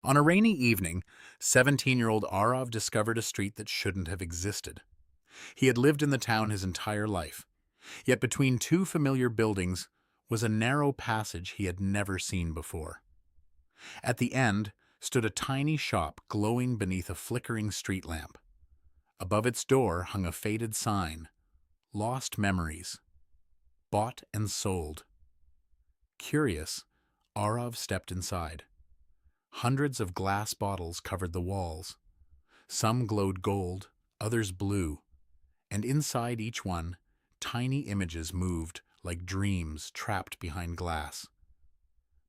On a rainy evening, 17-year-old Aarav discovered a street that shouldn't have existed. He had lived in the town his entire life, yet between two familiar buildings was a narrow passage he had never seen before. At the end stood a tiny shop glowing beneath a flickering street lamp. Above its door hung a faded sign, "Lost Memories, Bought and Sold." Curious, Aarav stepped inside. Hundreds of glass bottles covered the walls. Some glowed gold, others blue, and inside each one, tiny images moved like dreams trapped behind glass.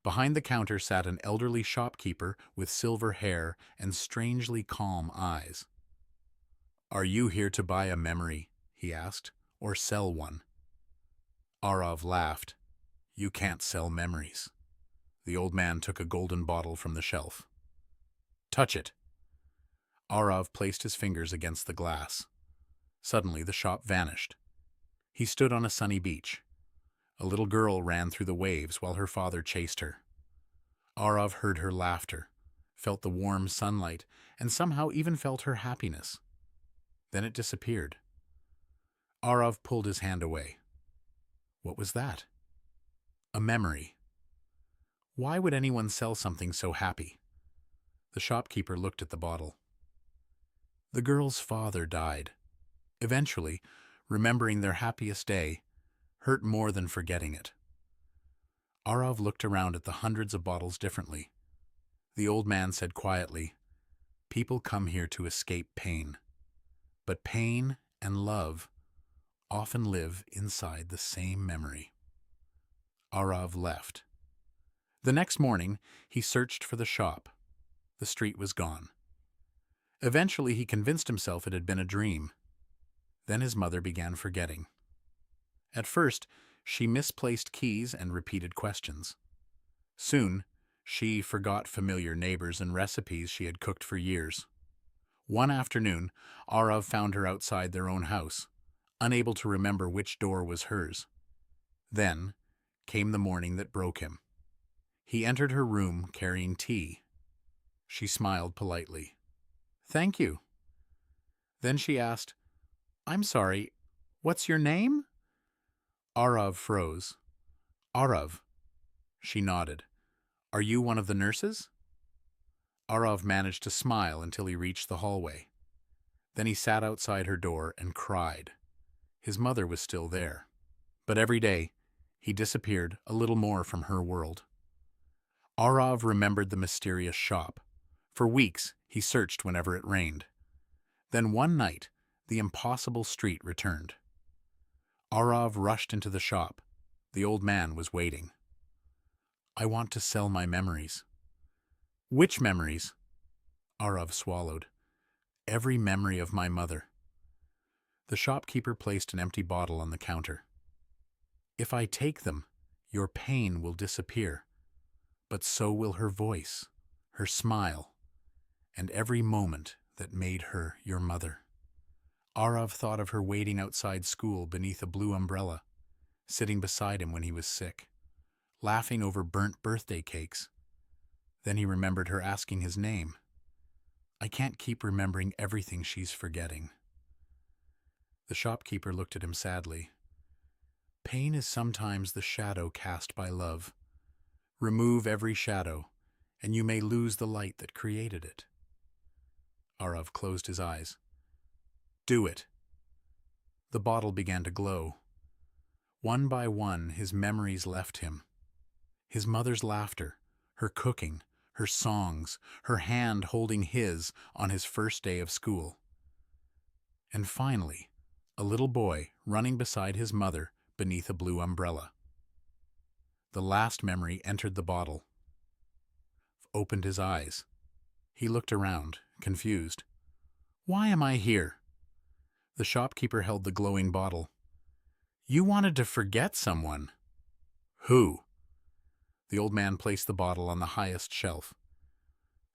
Behind the counter sat an elderly shopkeeper with silver hair and strangely calm eyes. "Are you here to buy a memory?" he asked, "or sell one?" Aarav laughed. "You can't sell memories." The old man took a golden bottle from the shelf. "Touch it." Aarav placed his fingers against the glass. Suddenly the shop vanished. He stood on a sunny beach. A little girl ran through the waves while her father chased her. Aarav heard her laughter, felt the warm sunlight, and somehow even felt her happiness. Then it disappeared. Aarav pulled his hand away. What was that? A memory. Why would anyone sell something so happy? The shopkeeper looked at the bottle. The girl's father died. Eventually, remembering their happiest day hurt more than forgetting it. Aarav looked around at the hundreds of bottles differently. The old man said quietly, "People come here to escape pain. But pain and love often live inside the same memory." Aarav left. The next morning, he searched for the shop. The street was gone. Eventually, he convinced himself it had been a dream. Then his mother began forgetting. At first, she misplaced keys and repeated questions. Soon, she forgot familiar neighbors and recipes she had cooked for years. One afternoon, Aarav found her outside their own house, unable to remember which door was hers. Then came the morning that broke him. He entered her room carrying tea. She smiled politely. "Thank you." Then she asked, "I'm sorry, what's your name?" Aarav froze. "Aarav." She nodded. "Are you one of the nurses?" Aarav managed to smile until he reached the hallway. Then he sat outside her door and cried. His mother was still there. But every day, he disappeared a little more from her world. Aarav remembered the mysterious shop. For weeks, he searched whenever it rained. Then one night, the impossible street returned. Aarav rushed into the shop. The old man was waiting. "I want to sell my memories." "Which memories?" Aarav swallowed. "Every memory of my mother." The shopkeeper placed an empty bottle on the counter. "If I take them, your pain will disappear, but so will her voice, her smile, and every moment that made her your mother." Aarav thought of her waiting outside school beneath a blue umbrella, sitting beside him when he was sick, laughing over burnt birthday cakes. Then he remembered her asking his name. "I can't keep remembering everything she's forgetting." The shopkeeper looked at him sadly. "Pain is sometimes the shadow cast by love. Remove every shadow, and you may lose the light that created it." Aarav closed his eyes. "Do it." The bottle began to glow. One by one, his memories left him. His mother's laughter, her cooking, her songs, her hand holding his on his first day of school. And finally, a little boy running beside his mother beneath a blue umbrella. The last memory entered the bottle. Opened his eyes. He looked around, confused. "Why am I here?" The shopkeeper held the glowing bottle. "You wanted to forget someone." "Who?" The old man placed the bottle on the highest shelf.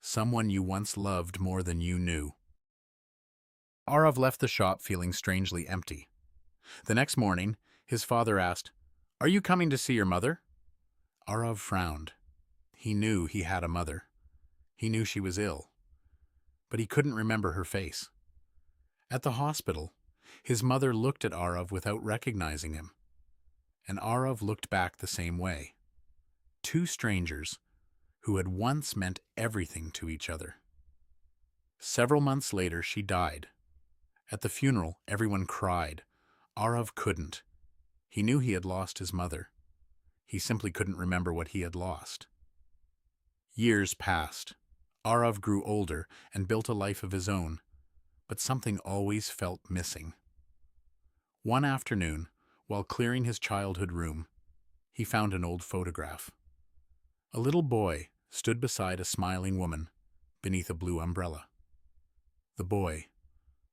"Someone you once loved more than you knew." Aarav left the shop feeling strangely empty. The next morning, his father asked, "Are you coming to see your mother?" Aarav frowned. He knew he had a mother. He knew she was ill, but he couldn't remember her face. At the hospital, his mother looked at Aarav without recognizing him, and Aarav looked back the same way. Two strangers who had once meant everything to each other. Several months later, she died. At the funeral, everyone cried. Aarav couldn't. He knew he had lost his mother. He simply couldn't remember what he had lost. Years passed. Aarav grew older and built a life of his own, but something always felt missing. One afternoon, while clearing his childhood room, he found an old photograph. A little boy stood beside a smiling woman beneath a blue umbrella. The boy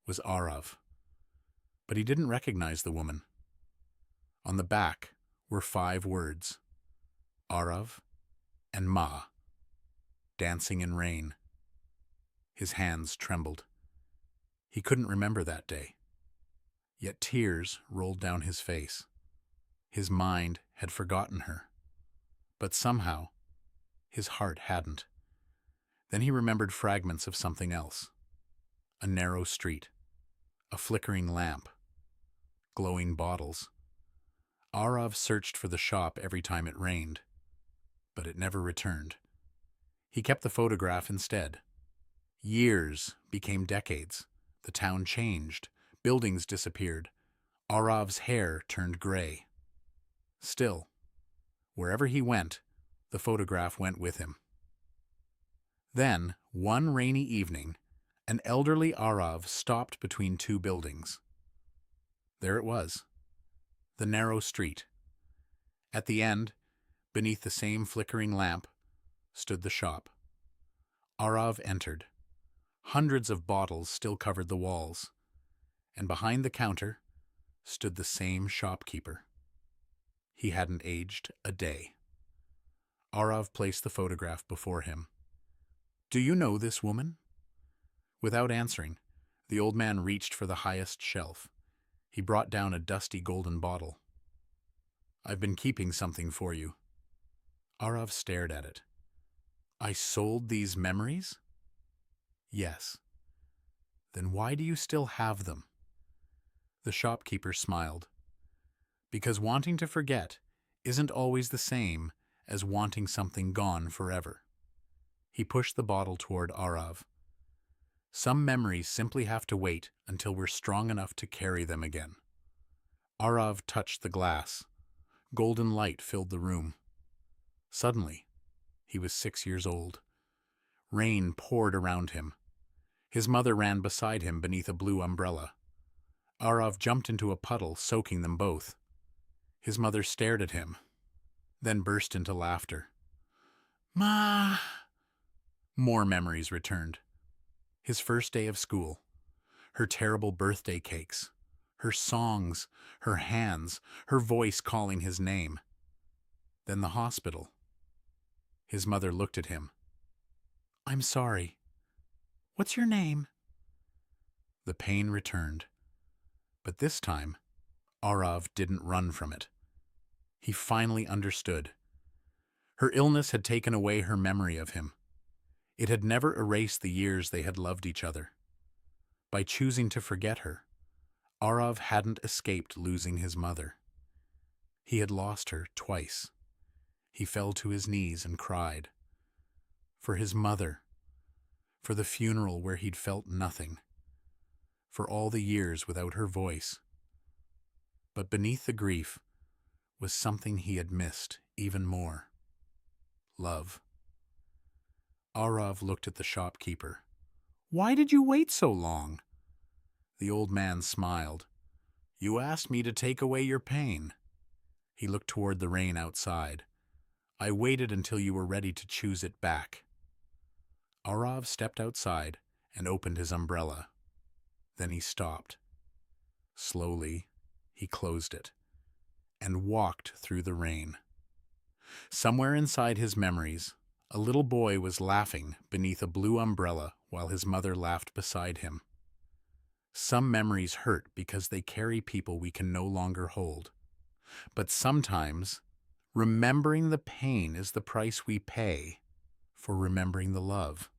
was Aarav, but he didn't recognize the woman. On the back were 5 words, Aarav and Ma, dancing in rain. His hands trembled. He couldn't remember that day, yet tears rolled down his face. His mind had forgotten her, but somehow his heart hadn't. Then he remembered fragments of something else. A narrow street, a flickering lamp, glowing bottles. Aarav searched for the shop every time it rained, but it never returned. He kept the photograph instead. Years became decades. The town changed. Buildings disappeared. Aarav's hair turned gray. Still, wherever he went, the photograph went with him. Then, one rainy evening, an elderly Aarav stopped between 2 buildings. There it was, the narrow street. At the end, beneath the same flickering lamp, stood the shop. Aarav entered. Hundreds of bottles still covered the walls, and behind the counter stood the same shopkeeper. He hadn't aged a day. Aarav placed the photograph before him. "Do you know this woman?" Without answering, the old man reached for the highest shelf. He brought down a dusty golden bottle. "I've been keeping something for you." Aarav stared at it. "I sold these memories?" "Yes." "Then why do you still have them?" The shopkeeper smiled. "Because wanting to forget isn't always the same as wanting something gone forever." He pushed the bottle toward Aarav. "Some memories simply have to wait until we're strong enough to carry them again." Aarav touched the glass. Golden light filled the room. Suddenly, he was 6 years old. Rain poured around him. His mother ran beside him beneath a blue umbrella. Aarav jumped into a puddle, soaking them both. His mother stared at him, then burst into laughter. "Ma!" More memories returned. His first day of school, her terrible birthday cakes, her songs, her hands, her voice calling his name. Then the hospital. His mother looked at him. "I'm sorry. What's your name?" The pain returned. But this time, Aarav didn't run from it. He finally understood. Her illness had taken away her memory of him. It had never erased the years they had loved each other. By choosing to forget her, Aarav hadn't escaped losing his mother. He had lost her twice. He fell to his knees and cried. For his mother. For the funeral where he'd felt nothing. For all the years without her voice. But beneath the grief was something he had missed even more. Love. Aarav looked at the shopkeeper. "Why did you wait so long?" The old man smiled. "You asked me to take away your pain." He looked toward the rain outside. "I waited until you were ready to choose it back." Aarav stepped outside and opened his umbrella. Then he stopped. Slowly, he closed it and walked through the rain. Somewhere inside his memories, a little boy was laughing beneath a blue umbrella while his mother laughed beside him. Some memories hurt because they carry people we can no longer hold. But sometimes, remembering the pain is the price we pay for remembering the love.